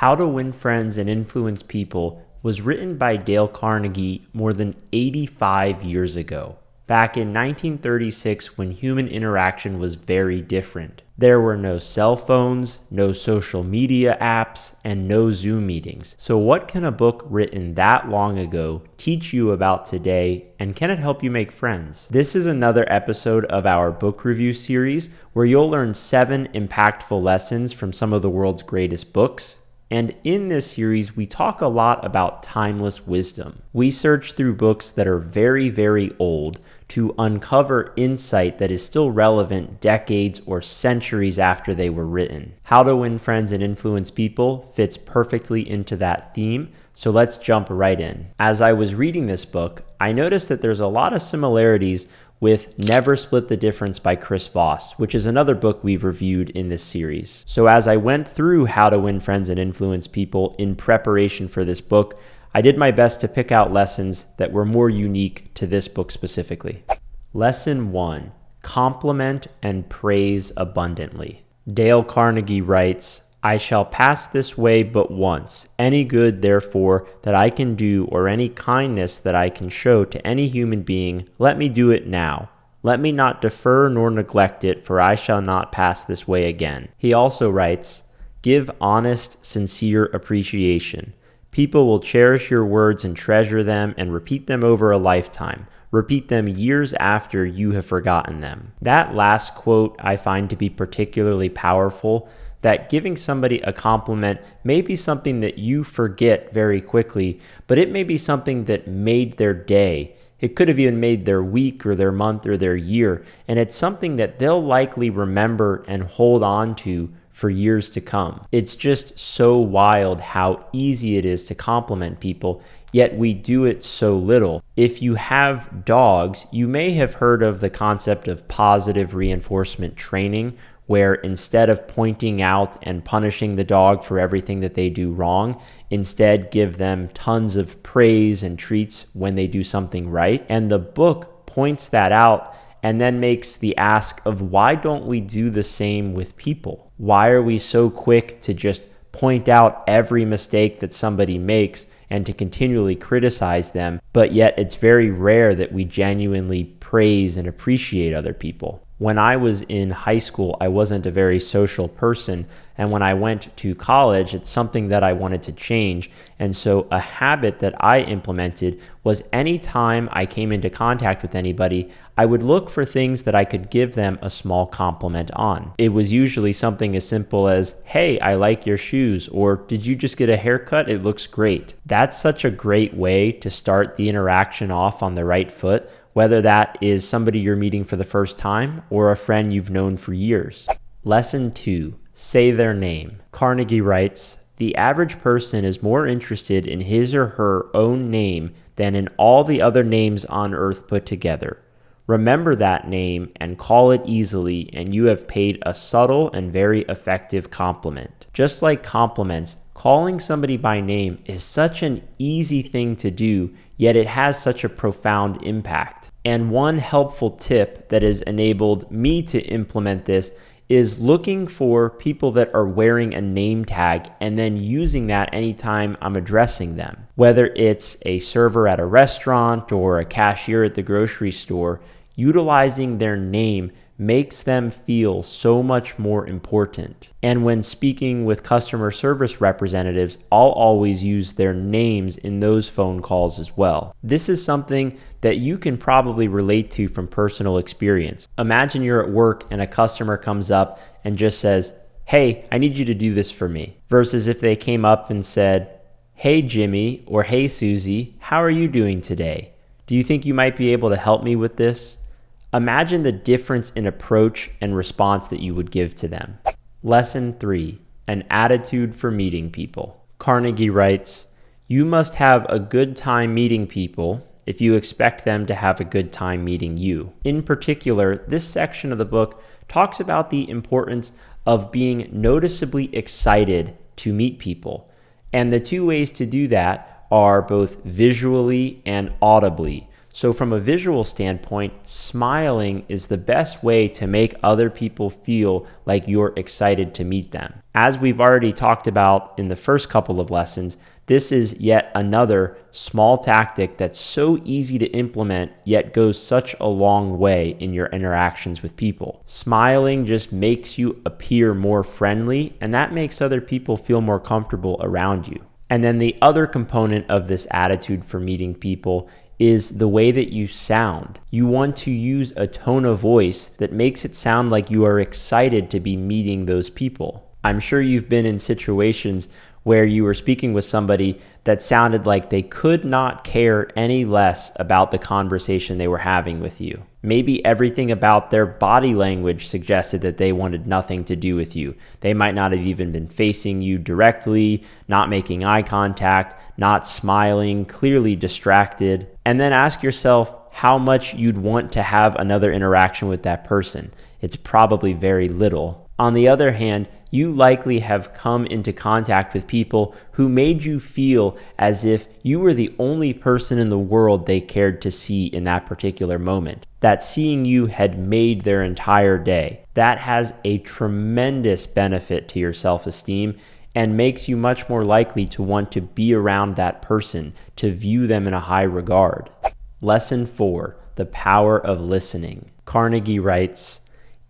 How to Win Friends and Influence People was written by Dale Carnegie more than 85 years ago, back in 1936 when human interaction was very different. There were no cell phones, no social media apps, and no Zoom meetings. So what can a book written that long ago teach you about today, and can it help you make friends? This is another episode of our book review series where you'll learn 7 impactful lessons from some of the world's greatest books. And in this series, we talk a lot about timeless wisdom. We search through books that are very, very old to uncover insight that is still relevant decades or centuries after they were written. How to Win Friends and Influence People fits perfectly into that theme, so let's jump right in. As I was reading this book, I noticed that there's a lot of similarities with Never Split the Difference by Chris Voss, which is another book we've reviewed in this series. So as I went through How to Win Friends and Influence People in preparation for this book, I did my best to pick out lessons that were more unique to this book specifically. Lesson 1, compliment and praise abundantly. Dale Carnegie writes, "I shall pass this way but once. Any good, therefore, that I can do or any kindness that I can show to any human being, let me do it now. Let me not defer nor neglect it, for I shall not pass this way again." He also writes, "Give honest, sincere appreciation. People will cherish your words and treasure them and repeat them over a lifetime. Repeat them years after you have forgotten them." That last quote I find to be particularly powerful, that giving somebody a compliment may be something that you forget very quickly, but it may be something that made their day. It could have even made their week or their month or their year, and it's something that they'll likely remember and hold on to for years to come. It's just so wild how easy it is to compliment people, yet we do it so little. If you have dogs, you may have heard of the concept of positive reinforcement training, where instead of pointing out and punishing the dog for everything that they do wrong, instead give them tons of praise and treats when they do something right. And the book points that out and then makes the ask of, why don't we do the same with people? Why are we so quick to just point out every mistake that somebody makes and to continually criticize them, but yet it's very rare that we genuinely praise and appreciate other people? When I was in high school, I wasn't a very social person, and when I went to college, it's something that I wanted to change. And so a habit that I implemented was anytime I came into contact with anybody, I would look for things that I could give them a small compliment on. It was usually something as simple as, "Hey, I like your shoes," or "Did you just get a haircut? It looks great." That's such a great way to start the interaction off on the right foot, whether that is somebody you're meeting for the first time or a friend you've known for years. Lesson 2, say their name. Carnegie writes, "The average person is more interested in his or her own name than in all the other names on earth put together. Remember that name and call it easily, and you have paid a subtle and very effective compliment." Just like compliments, calling somebody by name is such an easy thing to do, yet it has such a profound impact. And one helpful tip that has enabled me to implement this is looking for people that are wearing a name tag and then using that anytime I'm addressing them. Whether it's a server at a restaurant or a cashier at the grocery store, utilizing their name makes them feel so much more important. And when speaking with customer service representatives, I'll always use their names in those phone calls as well. This is something that you can probably relate to from personal experience. Imagine you're at work and a customer comes up and just says, "Hey, I need you to do this for me," versus if they came up and said, "Hey Jimmy," or "Hey Susie, how are you doing today? Do you think you might be able to help me with this?" Imagine the difference in approach and response that you would give to them. Lesson 3, an attitude for meeting people. Carnegie writes, "You must have a good time meeting people if you expect them to have a good time meeting you." In particular, this section of the book talks about the importance of being noticeably excited to meet people. And the 2 ways to do that are both visually and audibly. So from a visual standpoint, smiling is the best way to make other people feel like you're excited to meet them. As we've already talked about in the first couple of lessons, this is yet another small tactic that's so easy to implement, yet goes such a long way in your interactions with people. Smiling just makes you appear more friendly, and that makes other people feel more comfortable around you. And then the other component of this attitude for meeting people is the way that you sound. You want to use a tone of voice that makes it sound like you are excited to be meeting those people. I'm sure you've been in situations where you were speaking with somebody that sounded like they could not care any less about the conversation they were having with you. Maybe everything about their body language suggested that they wanted nothing to do with you. They might not have even been facing you directly, not making eye contact, not smiling, clearly distracted. And then ask yourself how much you'd want to have another interaction with that person. It's probably very little. On the other hand, you likely have come into contact with people who made you feel as if you were the only person in the world they cared to see in that particular moment. That seeing you had made their entire day. That has a tremendous benefit to your self-esteem and makes you much more likely to want to be around that person, to view them in a high regard. Lesson 4, the power of listening. Carnegie writes,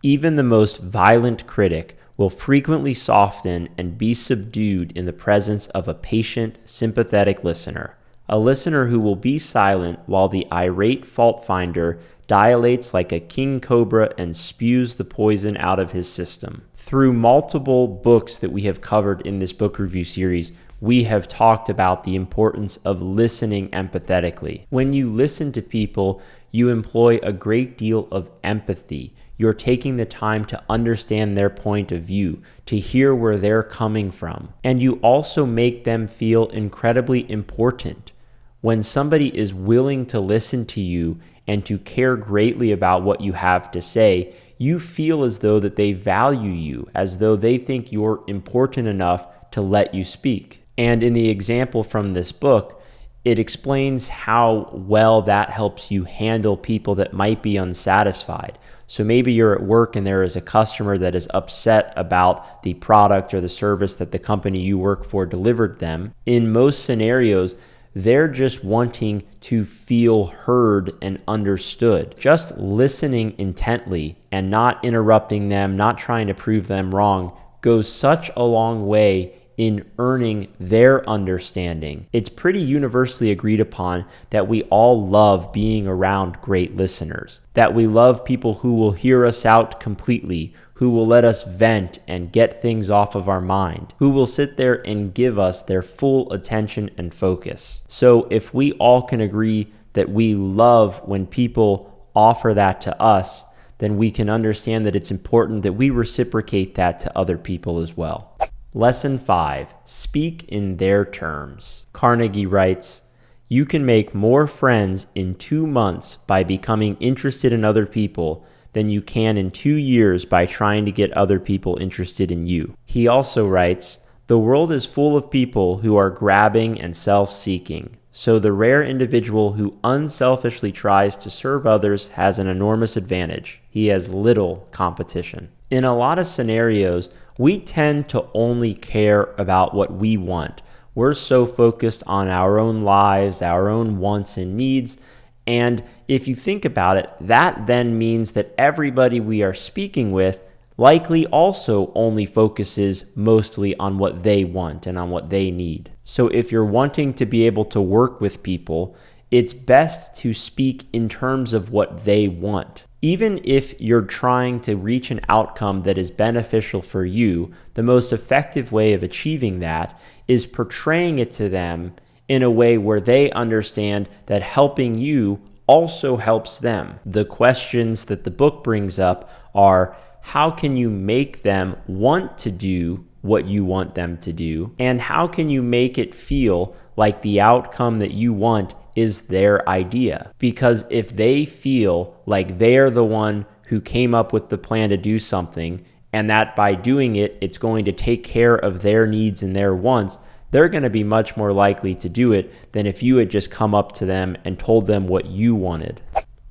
"Even the most violent critic will frequently soften and be subdued in the presence of a patient, sympathetic listener. A listener who will be silent while the irate fault finder dilates like a king cobra and spews the poison out of his system." Through multiple books that we have covered in this book review series, we have talked about the importance of listening empathetically. When you listen to people, you employ a great deal of empathy. You're taking the time to understand their point of view, to hear where they're coming from. And you also make them feel incredibly important. When somebody is willing to listen to you and to care greatly about what you have to say, you feel as though that they value you, as though they think you're important enough to let you speak. And in the example from this book, it explains how well that helps you handle people that might be unsatisfied. So maybe you're at work and there is a customer that is upset about the product or the service that the company you work for delivered them. In most scenarios, they're just wanting to feel heard and understood. Just listening intently and not interrupting them, not trying to prove them wrong, goes such a long way in earning their understanding. It's pretty universally agreed upon that we all love being around great listeners, that we love people who will hear us out completely, who will let us vent and get things off of our mind, who will sit there and give us their full attention and focus. So if we all can agree that we love when people offer that to us, then we can understand that it's important that we reciprocate that to other people as well. Lesson 5, speak in their terms. Carnegie writes, "You can make more friends in 2 months by becoming interested in other people than you can in 2 years by trying to get other people interested in you." He also writes, "The world is full of people who are grabbing and self-seeking. So the rare individual who unselfishly tries to serve others has an enormous advantage. He has little competition." In a lot of scenarios, we tend to only care about what we want. We're so focused on our own lives, our own wants and needs. And if you think about it, that then means that everybody we are speaking with likely also only focuses mostly on what they want and on what they need. So if you're wanting to be able to work with people, it's best to speak in terms of what they want. Even if you're trying to reach an outcome that is beneficial for you, the most effective way of achieving that is portraying it to them in a way where they understand that helping you also helps them. The questions that the book brings up are, how can you make them want to do what you want them to do? And how can you make it feel like the outcome that you want is their idea? Because if they feel like they're the one who came up with the plan to do something, and that by doing it, it's going to take care of their needs and their wants, they're going to be much more likely to do it than if you had just come up to them and told them what you wanted.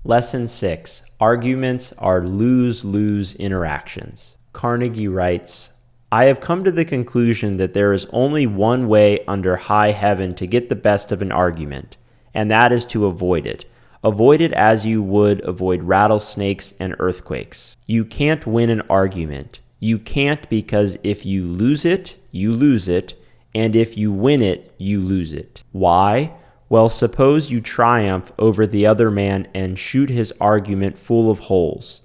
Lesson 6. Arguments are lose-lose interactions. Carnegie writes, I have come to the conclusion that there is only one way under high heaven to get the best of an argument, and that is to avoid it. Avoid it as you would avoid rattlesnakes and earthquakes. You can't win an argument. You can't, because if you lose it, you lose it, and if you win it, you lose it. Why? Well, suppose you triumph over the other man and shoot his argument full of holes.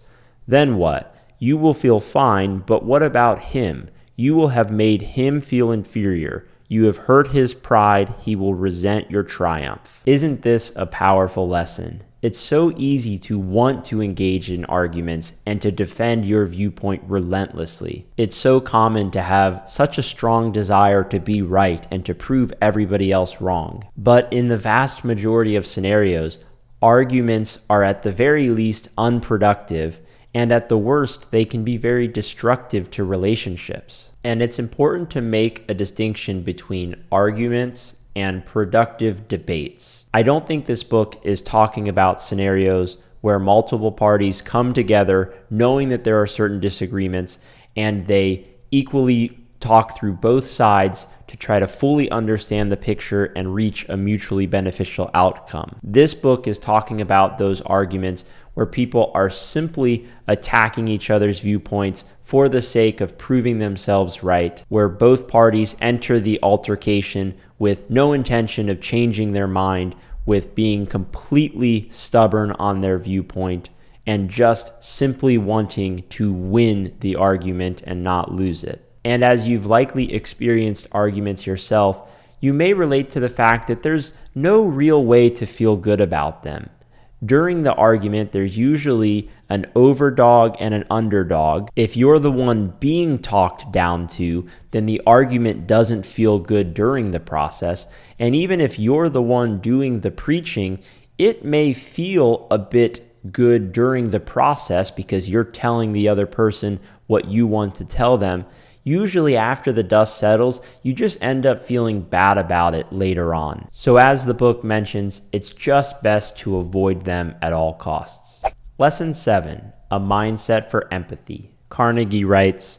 Then what? You will feel fine, but what about him? You will have made him feel inferior. You have hurt his pride. He will resent your triumph. Isn't this a powerful lesson? It's so easy to want to engage in arguments and to defend your viewpoint relentlessly. It's so common to have such a strong desire to be right and to prove everybody else wrong. But in the vast majority of scenarios, arguments are at the very least unproductive, and at the worst, they can be very destructive to relationships. And it's important to make a distinction between arguments and productive debates. I don't think this book is talking about scenarios where multiple parties come together knowing that there are certain disagreements and they equally talk through both sides to try to fully understand the picture and reach a mutually beneficial outcome. This book is talking about those arguments where people are simply attacking each other's viewpoints for the sake of proving themselves right, where both parties enter the altercation with no intention of changing their mind, with being completely stubborn on their viewpoint, and just simply wanting to win the argument and not lose it. And as you've likely experienced arguments yourself, you may relate to the fact that there's no real way to feel good about them. During the argument, there's usually an overdog and an underdog. If you're the one being talked down to, then the argument doesn't feel good during the process. And even if you're the one doing the preaching, it may feel a bit good during the process because you're telling the other person what you want to tell them. Usually after the dust settles, you just end up feeling bad about it later on. So as the book mentions, it's just best to avoid them at all costs. Lesson 7, a mindset for empathy. Carnegie writes,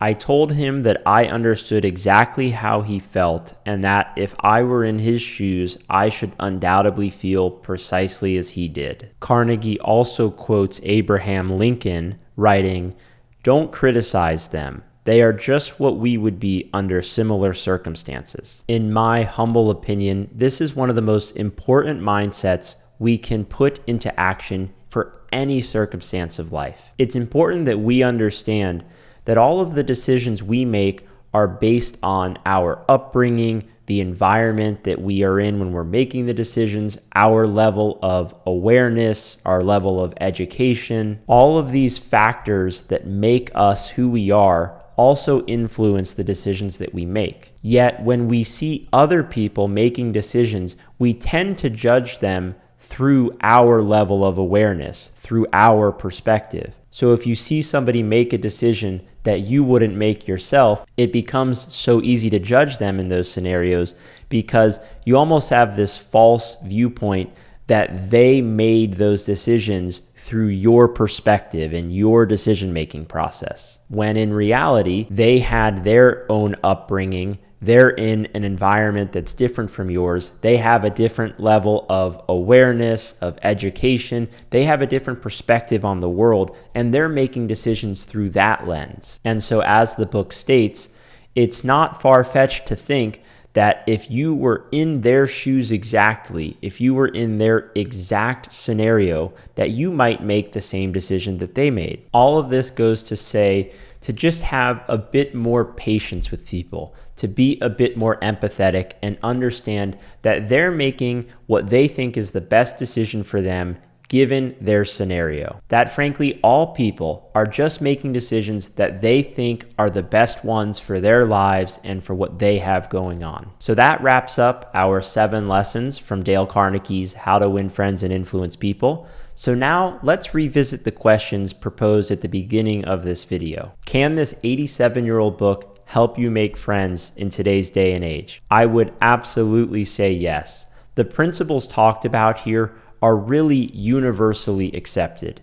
I told him that I understood exactly how he felt and that if I were in his shoes, I should undoubtedly feel precisely as he did. Carnegie also quotes Abraham Lincoln, writing, Don't criticize them. They are just what we would be under similar circumstances. In my humble opinion, this is one of the most important mindsets we can put into action for any circumstance of life. It's important that we understand that all of the decisions we make are based on our upbringing, the environment that we are in when we're making the decisions, our level of awareness, our level of education. All of these factors that make us who we are also influence the decisions that we make. Yet when we see other people making decisions, we tend to judge them through our level of awareness, through our perspective. So if you see somebody make a decision that you wouldn't make yourself, it becomes so easy to judge them in those scenarios because you almost have this false viewpoint that they made those decisions through your perspective and your decision-making process, when in reality, they had their own upbringing. They're in an environment that's different from yours. They have a different level of awareness, of education. They have a different perspective on the world, and they're making decisions through that lens. And so as the book states, it's not far-fetched to think that if you were in their shoes exactly, if you were in their exact scenario, that you might make the same decision that they made. All of this goes to say to just have a bit more patience with people, to be a bit more empathetic and understand that they're making what they think is the best decision for them given their scenario. That frankly, all people are just making decisions that they think are the best ones for their lives and for what they have going on. So that wraps up our 7 lessons from Dale Carnegie's How to Win Friends and Influence People. So now let's revisit the questions proposed at the beginning of this video. Can this 87-year-old book help you make friends in today's day and age? I would absolutely say yes. The principles talked about here are really universally accepted,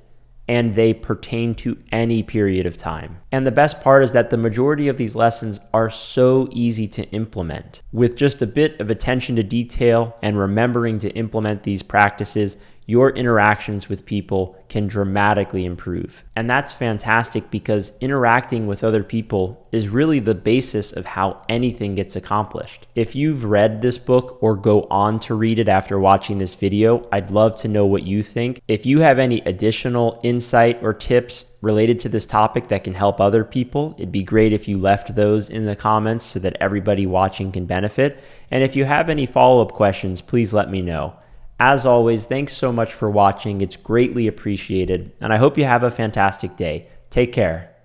and they pertain to any period of time. And the best part is that the majority of these lessons are so easy to implement. With just a bit of attention to detail and remembering to implement these practices, your interactions with people can dramatically improve. And that's fantastic because interacting with other people is really the basis of how anything gets accomplished. If you've read this book or go on to read it after watching this video, I'd love to know what you think. If you have any additional insight or tips related to this topic that can help other people, it'd be great if you left those in the comments so that everybody watching can benefit. And if you have any follow-up questions, please let me know. As always, thanks so much for watching. It's greatly appreciated, and I hope you have a fantastic day. Take care.